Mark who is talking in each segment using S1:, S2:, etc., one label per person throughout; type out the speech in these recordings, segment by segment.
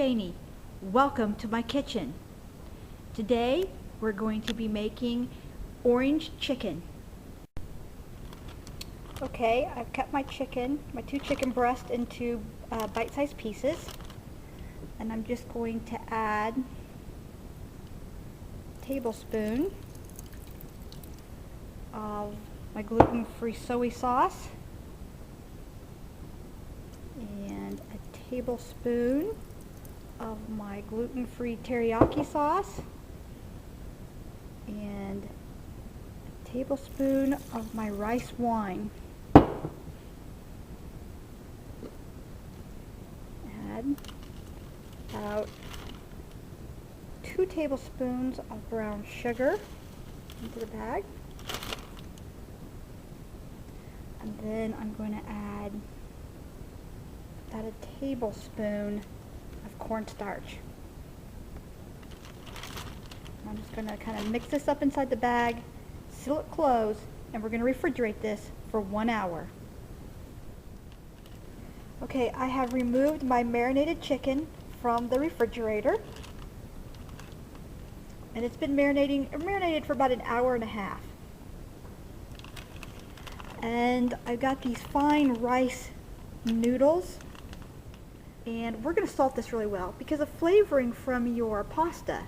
S1: Janie. Welcome to my kitchen. Today we're going to be making orange chicken. Okay, I've cut my two chicken breasts into bite-sized pieces, and I'm just going to add a tablespoon of my gluten-free soy sauce and a tablespoon of my gluten-free teriyaki sauce and a tablespoon of my rice wine. Add about 2 tablespoons of brown sugar into the bag. And then I'm going to add about a tablespoon of cornstarch. I'm just going to kind of mix this up inside the bag, seal it closed, and we're going to refrigerate this for 1 hour. Okay, I have removed my marinated chicken from the refrigerator, and it's been marinated for about 1.5 hours. And I've got these fine rice noodles, and we're going to salt this really well because the flavoring from your pasta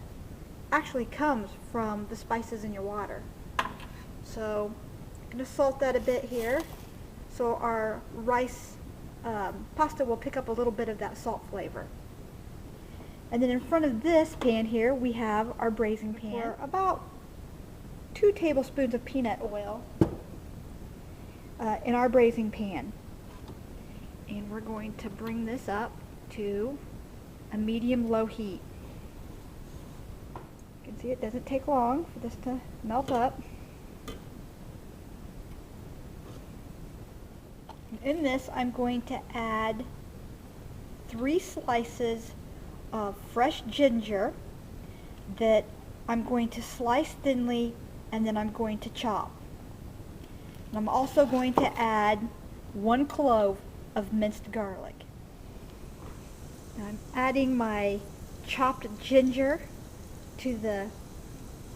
S1: actually comes from the spices in your water. So I'm going to salt that a bit here so our rice pasta will pick up a little bit of that salt flavor. And then in front of this pan here we have our braising pan. For about 2 tablespoons of peanut oil in our braising pan. And we're going to bring this up to a medium-low heat. You can see it doesn't take long for this to melt up. In this, I'm going to add 3 slices of fresh ginger that I'm going to slice thinly and then I'm going to chop. And I'm also going to add 1 clove of minced garlic. Now I'm adding my chopped ginger to the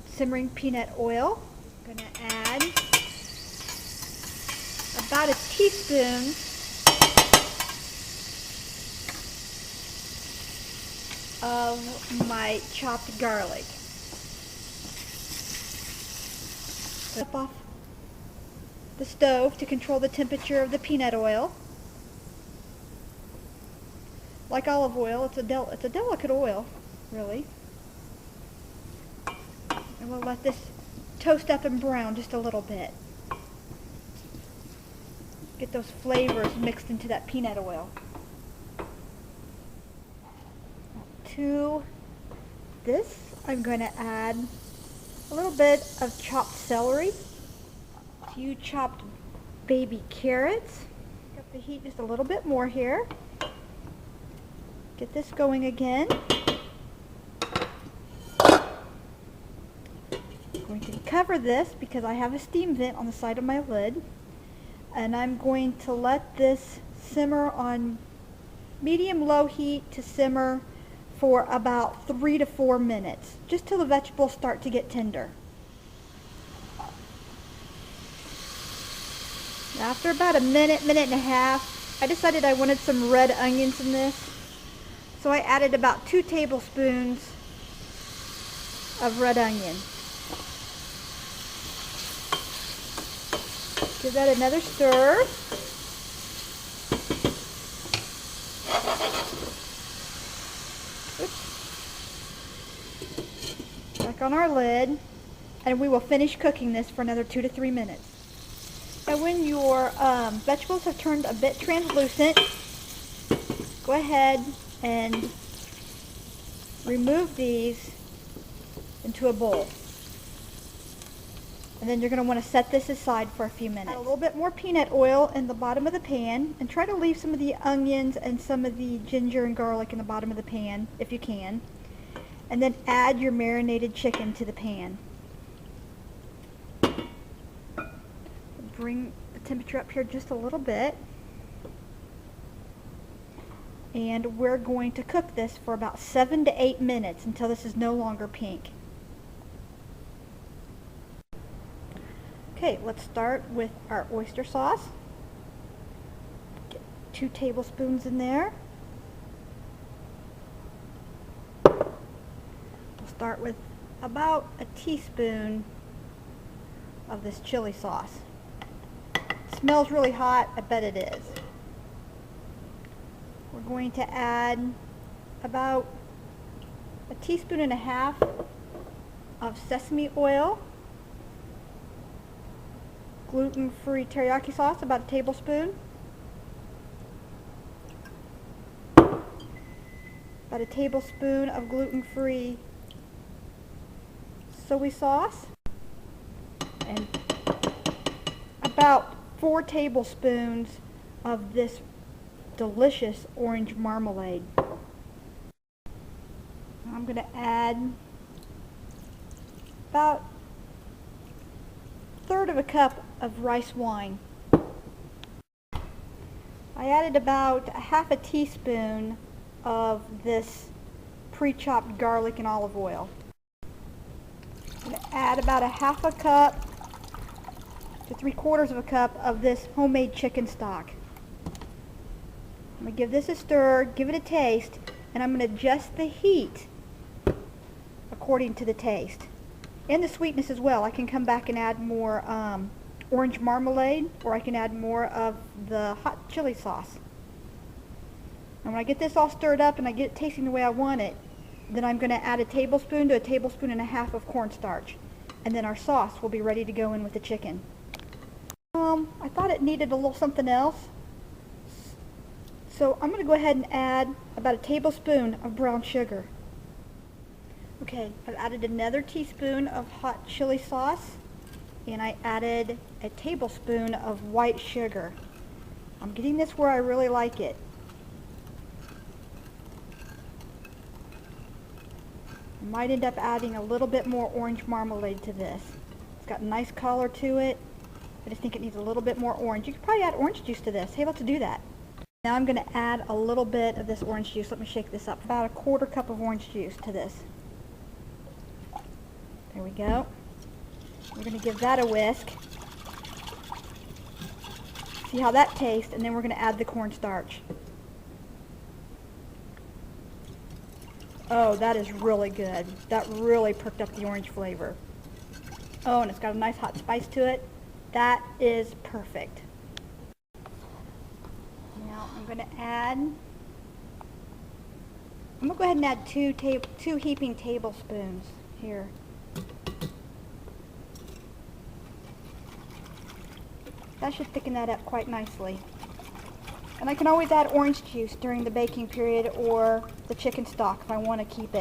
S1: simmering peanut oil. I'm going to add about a teaspoon of my chopped garlic. Step off the stove to control the temperature of the peanut oil. Like olive oil, it's a delicate oil, really. And we'll let this toast up and brown just a little bit. Get those flavors mixed into that peanut oil. To this, I'm going to add a little bit of chopped celery, a few chopped baby carrots. Up the heat just a little bit more here. Get this going again. I'm going to cover this because I have a steam vent on the side of my lid. And I'm going to let this simmer on medium-low heat to simmer for about 3 to 4 minutes, just till the vegetables start to get tender. After about a minute and a half, I decided I wanted some red onions in this. So I added about 2 tablespoons of red onion. Give that another stir. Oops. Back on our lid, and we will finish cooking this for another 2 to 3 minutes. Now when your vegetables have turned a bit translucent, go ahead and remove these into a bowl. And then you're going to want to set this aside for a few minutes. Add a little bit more peanut oil in the bottom of the pan, and try to leave some of the onions and some of the ginger and garlic in the bottom of the pan if you can. And then add your marinated chicken to the pan. Bring the temperature up here just a little bit. And we're going to cook this for about 7 to 8 minutes until this is no longer pink. Okay, let's start with our oyster sauce. Get 2 tablespoons in there. We'll start with about a teaspoon of this chili sauce. It smells really hot, I bet it is. We're going to add about a teaspoon and a half of sesame oil, gluten-free teriyaki sauce, about a tablespoon, about a tablespoon of gluten-free soy sauce, and about 4 tablespoons of this delicious orange marmalade. I'm going to add about 1/3 of a cup of rice wine. I added about a half a teaspoon of this pre-chopped garlic and olive oil. I'm going to add about a half a cup to 3/4 of a cup of this homemade chicken stock. I'm going to give this a stir, give it a taste, and I'm going to adjust the heat according to the taste. And the sweetness as well. I can come back and add more orange marmalade, or I can add more of the hot chili sauce. And when I get this all stirred up and I get it tasting the way I want it, then I'm going to add a tablespoon to a tablespoon and a half of cornstarch. And then our sauce will be ready to go in with the chicken. I thought it needed a little something else. So I'm going to go ahead and add about a tablespoon of brown sugar. Okay, I've added another teaspoon of hot chili sauce, and I added a tablespoon of white sugar. I'm getting this where I really like it. I might end up adding a little bit more orange marmalade to this. It's got a nice color to it. I just think it needs a little bit more orange. You could probably add orange juice to this. Hey, let's do that. Now I'm going to add a little bit of this orange juice. Let me shake this up. About a 1/4 cup of orange juice to this. There we go. We're going to give that a whisk. See how that tastes, and then we're going to add the cornstarch. Oh, that is really good. That really perked up the orange flavor. Oh, and it's got a nice hot spice to it. That is perfect. Now I'm going to go ahead and add 2 heaping tablespoons here. That should thicken that up quite nicely. And I can always add orange juice during the baking period or the chicken stock if I want to keep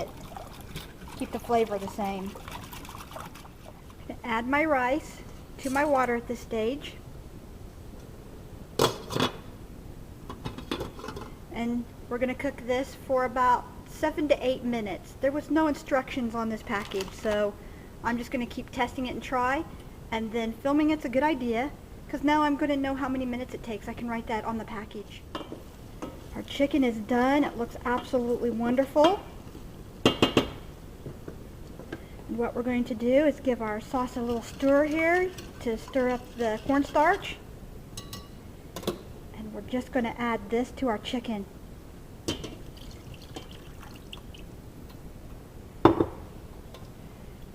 S1: the flavor the same. I'm going to add my rice to my water at this stage. And we're going to cook this for about 7 to 8 minutes. There was no instructions on this package, so I'm just going to keep testing it and try, and then filming it's a good idea, because now I'm going to know how many minutes it takes. I can write that on the package. Our chicken is done. It looks absolutely wonderful. And what we're going to do is give our sauce a little stir here to stir up the cornstarch. And we're just going to add this to our chicken.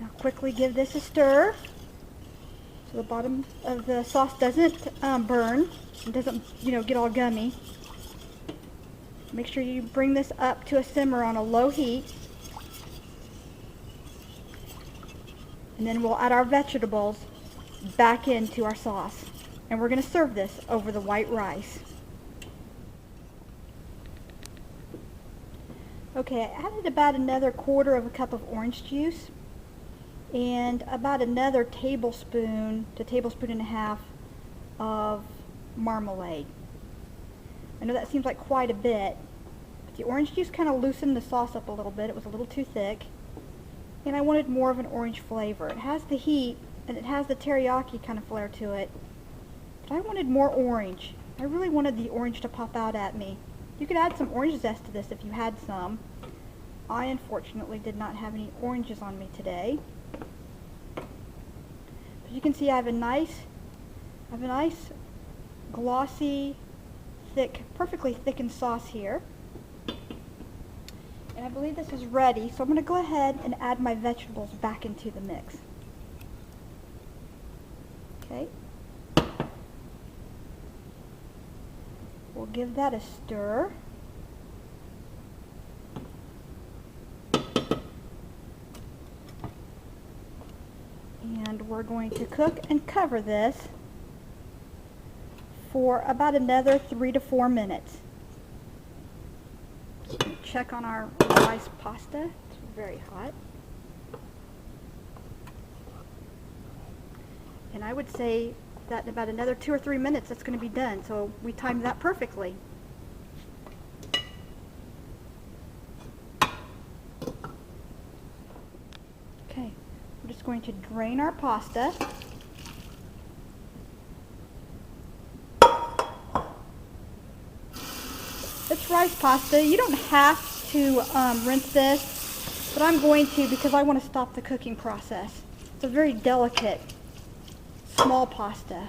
S1: Now quickly give this a stir so the bottom of the sauce doesn't burn. It doesn't, get all gummy. Make sure you bring this up to a simmer on a low heat. And then we'll add our vegetables back into our sauce. And we're going to serve this over the white rice. Okay, I added about another 1/4 of a cup of orange juice and about another tablespoon to tablespoon and a half of marmalade. I know that seems like quite a bit, but the orange juice kind of loosened the sauce up a little bit. It was a little too thick, and I wanted more of an orange flavor. It has the heat, and it has the teriyaki kind of flair to it, but I wanted more orange. I really wanted the orange to pop out at me. You could add some orange zest to this if you had some. I unfortunately did not have any oranges on me today. But you can see I have a nice glossy, thick, perfectly thickened sauce here. And I believe this is ready, so I'm going to go ahead and add my vegetables back into the mix. Okay. We'll give that a stir. And we're going to cook and cover this for about another 3 to 4 minutes. Check on our rice pasta. It's very hot. And I would say that in about another 2 or 3 minutes that's going to be done. So we timed that perfectly. Okay, we're just going to drain our pasta. It's rice pasta. You don't have to rinse this, but I'm going to because I want to stop the cooking process. It's a very delicate, small pasta.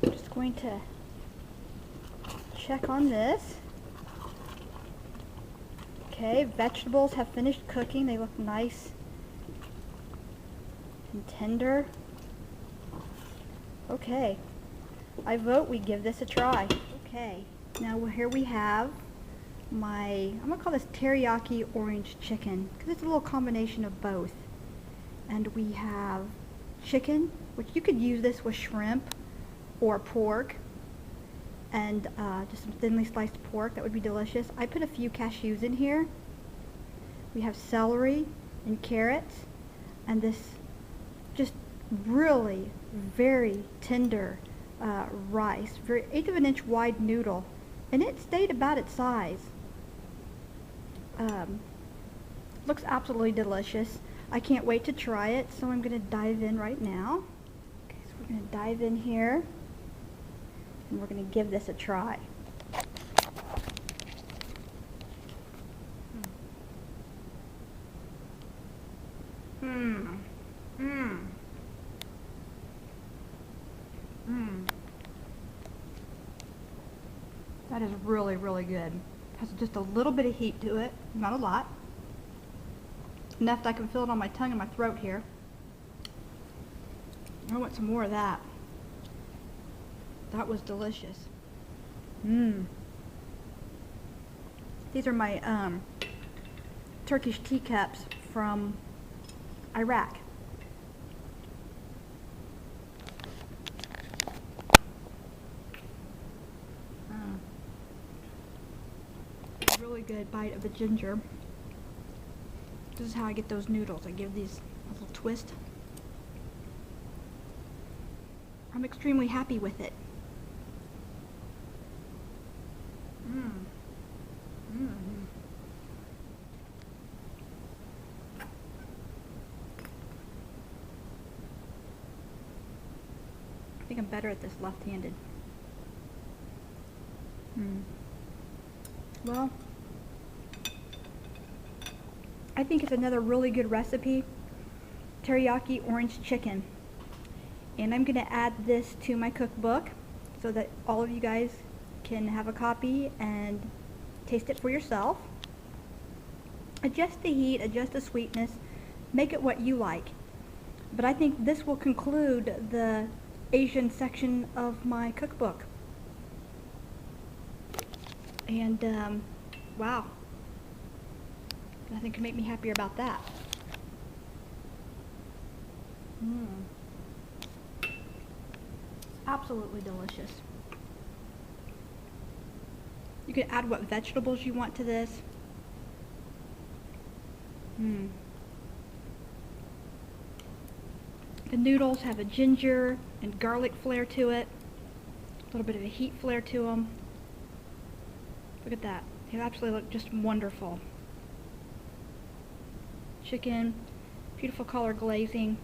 S1: I'm just going to check on this. Okay, vegetables have finished cooking. They look nice and tender. Okay, I vote we give this a try. Okay, now here we have I'm going to call this teriyaki orange chicken because it's a little combination of both. And we have chicken, which you could use this with shrimp or pork, and just some thinly sliced pork. That would be delicious. I put a few cashews in here. We have celery and carrots, and this just really very tender rice, very 1/8 of an inch wide noodle, and it stayed about its size. Looks absolutely delicious. I can't wait to try it, so I'm going to dive in right now. Okay, so we're going to dive in here, and we're going to give this a try. That is really, really good. Has just a little bit of heat to it, not a lot. Enough that I can feel it on my tongue and my throat here. I want some more of that. That was delicious. These are my Turkish teacups from Iraq. Really good bite of the ginger. This is how I get those noodles. I give these a little twist. I'm extremely happy with it. I think I'm better at this left-handed. Well, I think it's another really good recipe, teriyaki orange chicken. And I'm going to add this to my cookbook so that all of you guys can have a copy and taste it for yourself. Adjust the heat, adjust the sweetness, make it what you like. But I think this will conclude the Asian section of my cookbook. And wow, nothing can make me happier about that. Absolutely delicious. You can add what vegetables you want to this. The noodles have a ginger and garlic flair to it, a little bit of a heat flair to them. Look at that. They absolutely look just wonderful. Chicken, beautiful color glazing.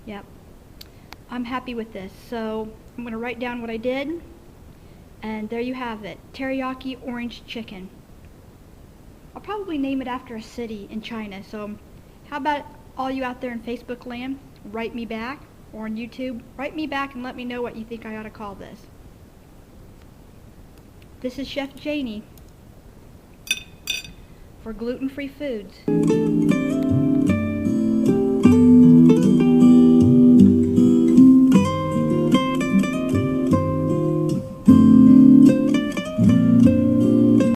S1: Yep. I'm happy with this. So I'm going to write down what I did, And there you have it, teriyaki orange chicken. I'll probably name it after a city in China, so how about all you out there in Facebook land, write me back, or on YouTube, write me back and let me know what you think I ought to call this. This is Chef Janie for Gluten-Free Foods.